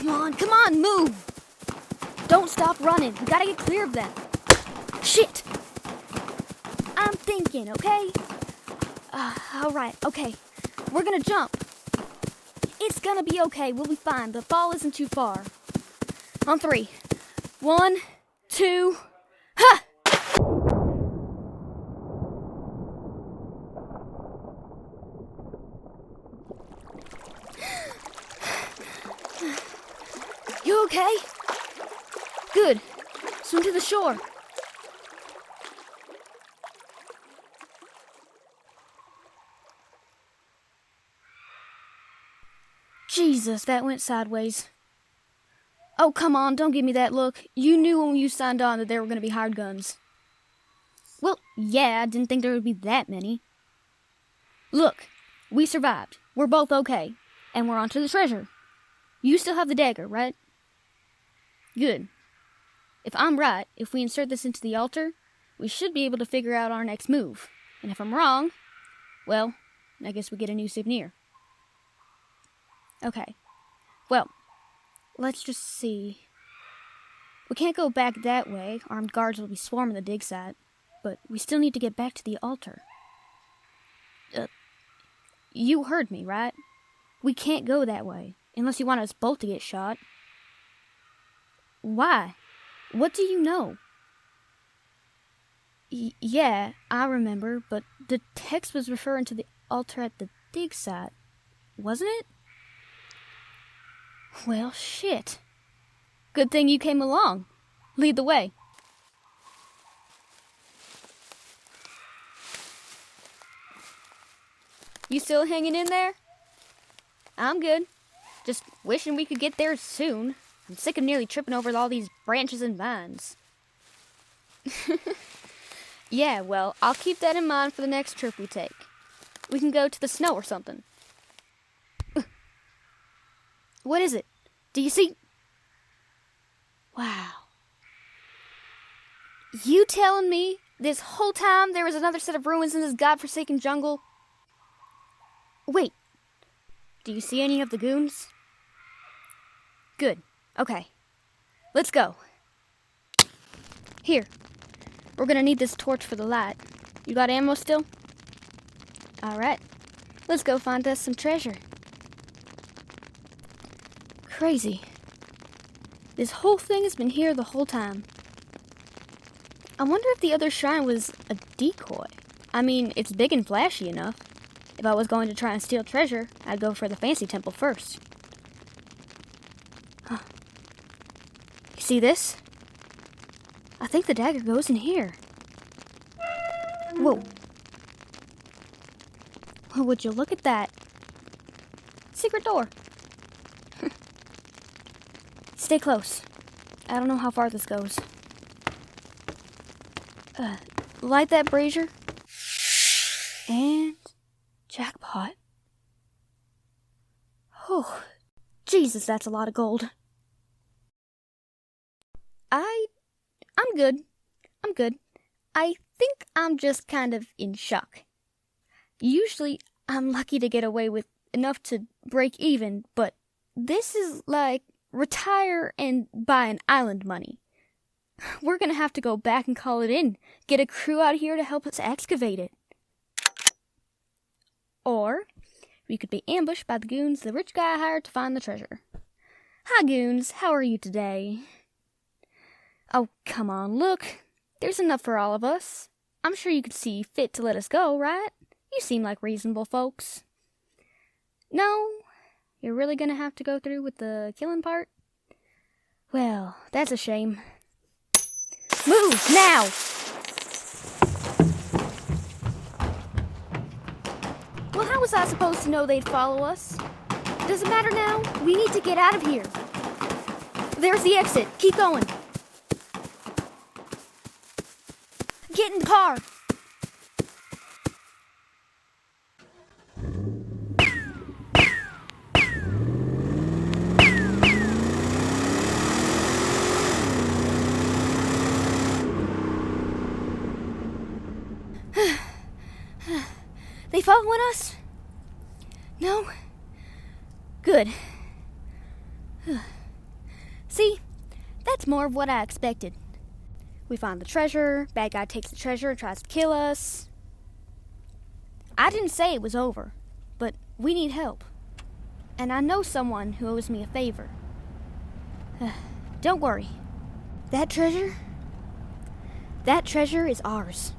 Come on, move! Don't stop running. We gotta get clear of them. Shit! I'm thinking, okay? Alright, okay. We're gonna jump. It's gonna be okay. We'll be fine. The fall isn't too far. On 3. 1, 2, ha! You okay? Good. Swim to the shore. Jesus, that went sideways. Oh, come on, don't give me that look. You knew when you signed on that there were going to be hard guns. Well, yeah, I didn't think there would be that many. Look, we survived. We're both okay. And we're on to the treasure. You still have the dagger, right? Good. If I'm right, if we insert this into the altar, we should be able to figure out our next move. And if I'm wrong, well, I guess we get a new souvenir. Okay. Well, let's just see. We can't go back that way. Armed guards will be swarming the dig site. But we still need to get back to the altar. You heard me, right? We can't go that way, unless you want us both to get shot. Why? What do you know? Yeah, I remember, but the text was referring to the altar at the dig site, wasn't it? Well, shit. Good thing you came along. Lead the way. You still hanging in there? I'm good. Just wishing we could get there soon. I'm sick of nearly tripping over all these branches and vines. Yeah, well, I'll keep that in mind for the next trip we take. We can go to the snow or something. What is it? Do you see? Wow. You telling me this whole time there was another set of ruins in this godforsaken jungle? Wait. Do you see any of the goons? Good. Okay. Let's go. Here. We're gonna need this torch for the light. You got ammo still? Alright. Let's go find us some treasure. Crazy. This whole thing has been here the whole time. I wonder if the other shrine was a decoy. I mean, it's big and flashy enough. If I was going to try and steal treasure, I'd go for the fancy temple first. Huh. You see this? I think the dagger goes in here. Whoa. Well, would you look at that? Secret door. Stay close. I don't know how far this goes. Light that brazier. And jackpot. Oh, Jesus, that's a lot of gold. I'm good. I'm good. I think I'm just kind of in shock. Usually, I'm lucky to get away with enough to break even, but this is like retire and buy an island money. We're gonna have to go back and call it in. Get a crew out here to help us excavate it. Or we could be ambushed by the goons the rich guy hired to find the treasure. Hi, goons. How are you today? Oh, come on, look. There's enough for all of us. I'm sure you could see fit to let us go, right? You seem like reasonable folks. No? You're really gonna have to go through with the killing part? Well, that's a shame. Move, now! Well, how was I supposed to know they'd follow us? Does it matter now? We need to get out of here. There's the exit. Keep going. Get in the car. They following us? No? Good. See, that's more of what I expected. We find the treasure, bad guy takes the treasure and tries to kill us. I didn't say it was over, but we need help. And I know someone who owes me a favor. Don't worry. That treasure is ours.